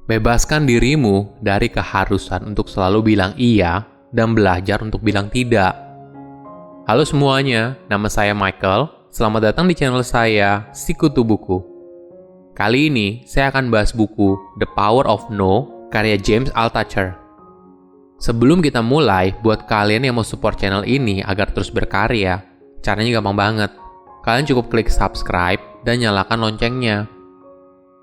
Bebaskan dirimu dari keharusan untuk selalu bilang iya dan belajar untuk bilang tidak. Halo semuanya, nama saya Michael. Selamat datang di channel saya, Sikutu Buku. Kali ini, saya akan bahas buku The Power of No, karya James Altucher. Sebelum kita mulai, buat kalian yang mau support channel ini agar terus berkarya, caranya gampang banget. Kalian cukup klik subscribe dan nyalakan loncengnya.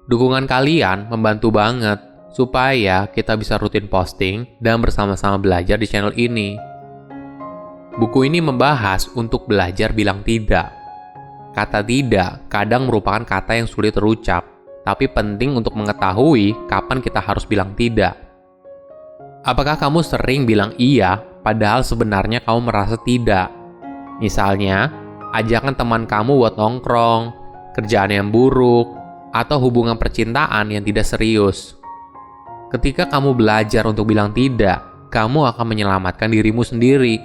Dukungan kalian membantu banget supaya kita bisa rutin posting dan bersama-sama belajar di channel ini. Buku ini membahas untuk belajar bilang tidak. Kata tidak kadang merupakan kata yang sulit terucap, tapi penting untuk mengetahui kapan kita harus bilang tidak. Apakah kamu sering bilang iya, padahal sebenarnya kamu merasa tidak? Misalnya, ajakan teman kamu buat nongkrong, kerjaan yang buruk, atau hubungan percintaan yang tidak serius. Ketika kamu belajar untuk bilang tidak, kamu akan menyelamatkan dirimu sendiri.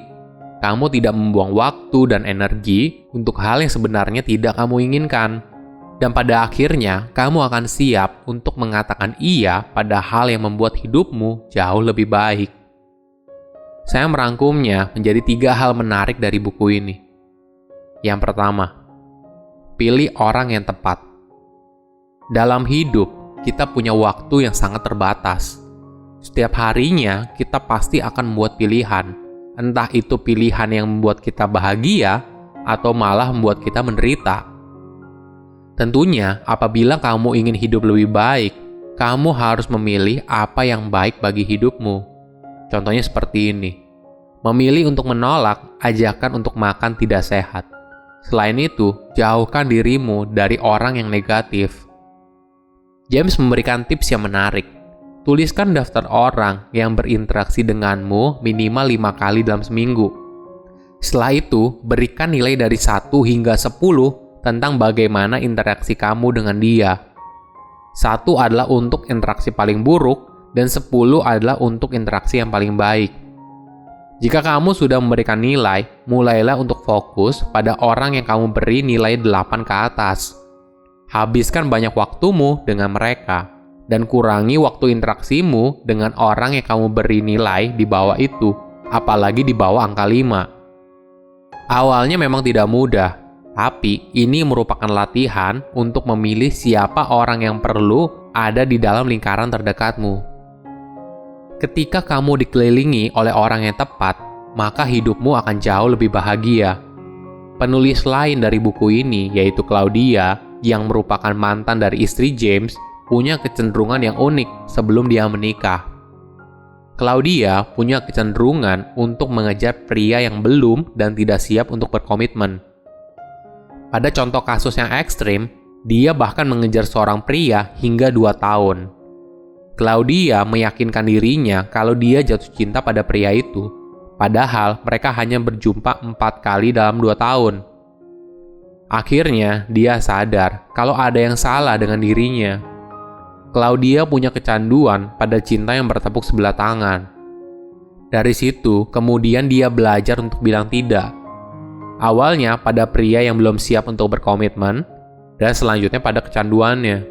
Kamu tidak membuang waktu dan energi untuk hal yang sebenarnya tidak kamu inginkan. Dan pada akhirnya, kamu akan siap untuk mengatakan iya pada hal yang membuat hidupmu jauh lebih baik. Saya merangkumnya menjadi 3 hal menarik dari buku ini. Yang pertama, pilih orang yang tepat. Dalam hidup, kita punya waktu yang sangat terbatas. Setiap harinya, kita pasti akan membuat pilihan. Entah itu pilihan yang membuat kita bahagia, atau malah membuat kita menderita. Tentunya, apabila kamu ingin hidup lebih baik, kamu harus memilih apa yang baik bagi hidupmu. Contohnya seperti ini. Memilih untuk menolak ajakan untuk makan tidak sehat. Selain itu, jauhkan dirimu dari orang yang negatif. James memberikan tips yang menarik. Tuliskan daftar orang yang berinteraksi denganmu minimal 5 kali dalam seminggu. Setelah itu, berikan nilai dari 1 hingga 10 tentang bagaimana interaksi kamu dengan dia. 1 adalah untuk interaksi paling buruk, dan 10 adalah untuk interaksi yang paling baik. Jika kamu sudah memberikan nilai, mulailah untuk fokus pada orang yang kamu beri nilai 8 ke atas. Habiskan banyak waktumu dengan mereka, dan kurangi waktu interaksimu dengan orang yang kamu beri nilai di bawah itu, apalagi di bawah angka 5. Awalnya memang tidak mudah, tapi ini merupakan latihan untuk memilih siapa orang yang perlu ada di dalam lingkaran terdekatmu. Ketika kamu dikelilingi oleh orang yang tepat, maka hidupmu akan jauh lebih bahagia. Penulis lain dari buku ini, yaitu Claudia, yang merupakan mantan dari istri James, punya kecenderungan yang unik sebelum dia menikah. Claudia punya kecenderungan untuk mengejar pria yang belum dan tidak siap untuk berkomitmen. Pada contoh kasus yang ekstrim, dia bahkan mengejar seorang pria hingga 2 tahun. Claudia meyakinkan dirinya kalau dia jatuh cinta pada pria itu, padahal mereka hanya berjumpa 4 kali dalam 2 tahun. Akhirnya, dia sadar kalau ada yang salah dengan dirinya. Claudia punya kecanduan pada cinta yang bertepuk sebelah tangan. Dari situ, kemudian dia belajar untuk bilang tidak. Awalnya pada pria yang belum siap untuk berkomitmen, dan selanjutnya pada kecanduannya.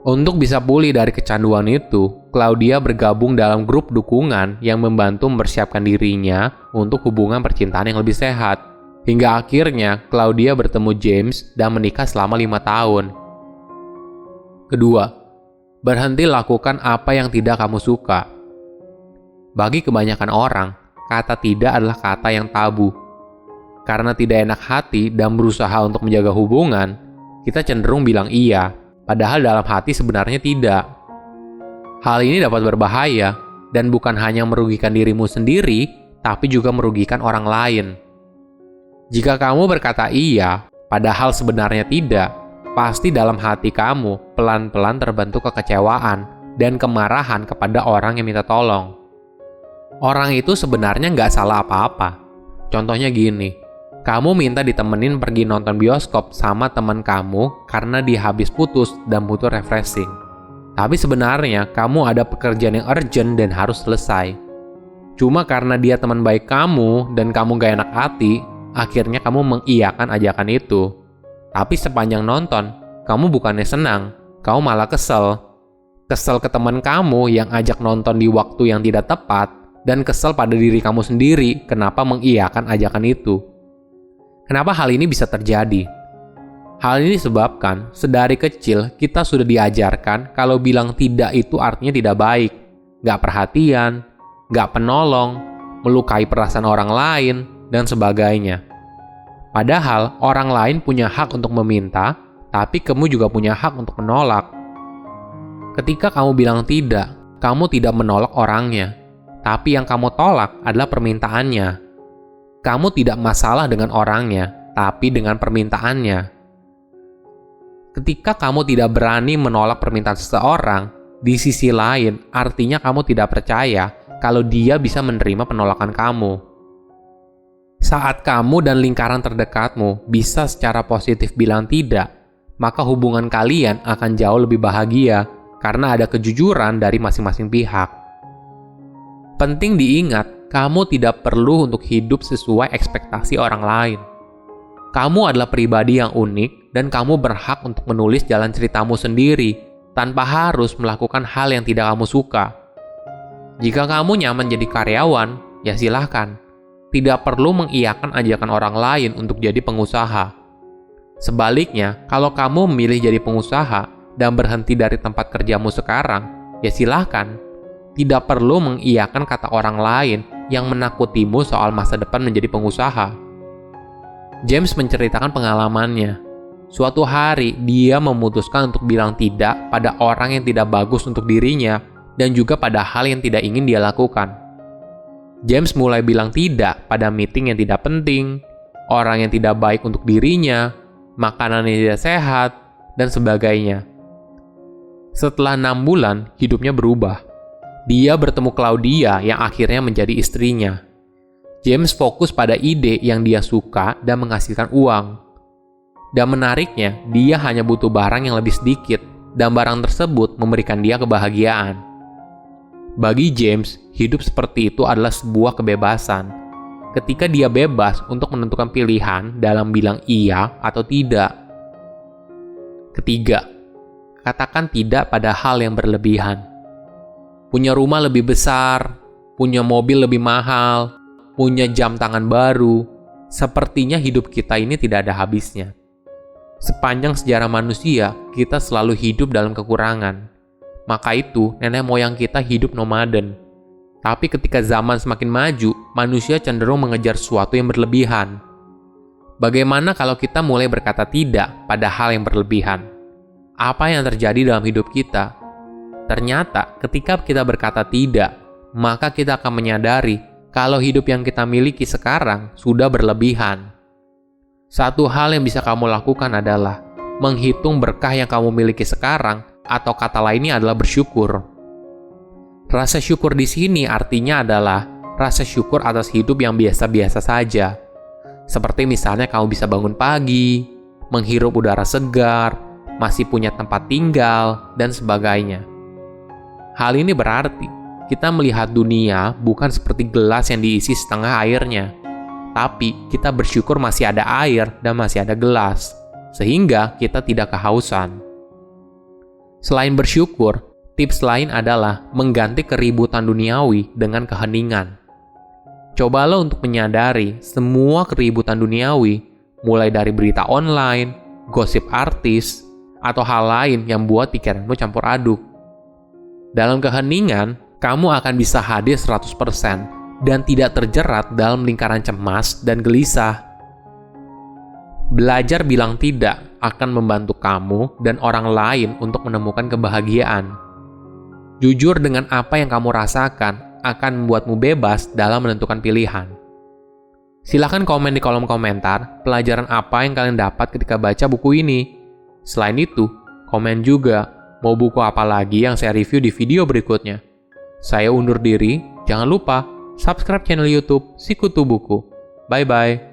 Untuk bisa pulih dari kecanduan itu, Claudia bergabung dalam grup dukungan yang membantu mempersiapkan dirinya untuk hubungan percintaan yang lebih sehat. Hingga akhirnya, Claudia bertemu James dan menikah selama 5 tahun. Kedua, berhenti lakukan apa yang tidak kamu suka. Bagi kebanyakan orang, kata tidak adalah kata yang tabu. Karena tidak enak hati dan berusaha untuk menjaga hubungan, kita cenderung bilang iya, padahal dalam hati sebenarnya tidak. Hal ini dapat berbahaya, dan bukan hanya merugikan dirimu sendiri, tapi juga merugikan orang lain. Jika kamu berkata iya, padahal sebenarnya tidak, pasti dalam hati kamu pelan-pelan terbentuk kekecewaan dan kemarahan kepada orang yang minta tolong. Orang itu sebenarnya nggak salah apa-apa. Contohnya gini, kamu minta ditemenin pergi nonton bioskop sama teman kamu karena dia habis putus dan butuh refreshing. Tapi sebenarnya kamu ada pekerjaan yang urgent dan harus selesai. Cuma karena dia teman baik kamu dan kamu gak enak hati, akhirnya kamu mengiyakan ajakan itu. Tapi sepanjang nonton, kamu bukannya senang, kamu malah kesel. Kesel ke teman kamu yang ajak nonton di waktu yang tidak tepat, dan kesel pada diri kamu sendiri kenapa mengiyakan ajakan itu. Kenapa hal ini bisa terjadi? Hal ini disebabkan sedari kecil kita sudah diajarkan kalau bilang tidak itu artinya tidak baik, gak perhatian, gak penolong, melukai perasaan orang lain, dan sebagainya. Padahal orang lain punya hak untuk meminta, tapi kamu juga punya hak untuk menolak. Ketika kamu bilang tidak, kamu tidak menolak orangnya, tapi yang kamu tolak adalah permintaannya. Kamu tidak masalah dengan orangnya, tapi dengan permintaannya. Ketika kamu tidak berani menolak permintaan seseorang, di sisi lain artinya kamu tidak percaya kalau dia bisa menerima penolakan kamu. Saat kamu dan lingkaran terdekatmu bisa secara positif bilang tidak, maka hubungan kalian akan jauh lebih bahagia karena ada kejujuran dari masing-masing pihak. Penting diingat, kamu tidak perlu untuk hidup sesuai ekspektasi orang lain. Kamu adalah pribadi yang unik dan kamu berhak untuk menulis jalan ceritamu sendiri tanpa harus melakukan hal yang tidak kamu suka. Jika kamu nyaman jadi karyawan, ya silahkan. Tidak perlu mengiyakan ajakan orang lain untuk jadi pengusaha. Sebaliknya, kalau kamu memilih jadi pengusaha dan berhenti dari tempat kerjamu sekarang, ya silahkan. Tidak perlu mengiyakan kata orang lain yang menakutimu soal masa depan menjadi pengusaha. James menceritakan pengalamannya. Suatu hari, dia memutuskan untuk bilang tidak pada orang yang tidak bagus untuk dirinya dan juga pada hal yang tidak ingin dia lakukan. James mulai bilang tidak pada meeting yang tidak penting, orang yang tidak baik untuk dirinya, makanan yang tidak sehat, dan sebagainya. Setelah 6 bulan, hidupnya berubah. Dia bertemu Claudia yang akhirnya menjadi istrinya. James fokus pada ide yang dia suka dan menghasilkan uang. Dan menariknya, dia hanya butuh barang yang lebih sedikit, dan barang tersebut memberikan dia kebahagiaan. Bagi James, hidup seperti itu adalah sebuah kebebasan. Ketika dia bebas untuk menentukan pilihan dalam bilang iya atau tidak. Ketiga, katakan tidak pada hal yang berlebihan. Punya rumah lebih besar, punya mobil lebih mahal, punya jam tangan baru, sepertinya hidup kita ini tidak ada habisnya. Sepanjang sejarah manusia, kita selalu hidup dalam kekurangan. Maka itu, nenek moyang kita hidup nomaden. Tapi ketika zaman semakin maju, manusia cenderung mengejar sesuatu yang berlebihan. Bagaimana kalau kita mulai berkata tidak pada hal yang berlebihan? Apa yang terjadi dalam hidup kita? Ternyata, ketika kita berkata tidak, maka kita akan menyadari kalau hidup yang kita miliki sekarang sudah berlebihan. Satu hal yang bisa kamu lakukan adalah menghitung berkah yang kamu miliki sekarang, atau kata lainnya adalah bersyukur. Rasa syukur di sini artinya adalah rasa syukur atas hidup yang biasa-biasa saja. Seperti misalnya kamu bisa bangun pagi, menghirup udara segar, masih punya tempat tinggal, dan sebagainya. Hal ini berarti kita melihat dunia bukan seperti gelas yang diisi setengah airnya, tapi kita bersyukur masih ada air dan masih ada gelas, sehingga kita tidak kehausan. Selain bersyukur, tips lain adalah mengganti keributan duniawi dengan keheningan. Cobalah untuk menyadari semua keributan duniawi, mulai dari berita online, gosip artis, atau hal lain yang buat pikiranmu campur aduk. Dalam keheningan, kamu akan bisa hadir 100% dan tidak terjerat dalam lingkaran cemas dan gelisah. Belajar bilang tidak akan membantu kamu dan orang lain untuk menemukan kebahagiaan. Jujur dengan apa yang kamu rasakan akan membuatmu bebas dalam menentukan pilihan. Silahkan komen di kolom komentar pelajaran apa yang kalian dapat ketika baca buku ini. Selain itu, komen juga mau buku apa lagi yang saya review di video berikutnya. Saya undur diri, jangan lupa subscribe channel YouTube Sikutu Buku. Bye-bye.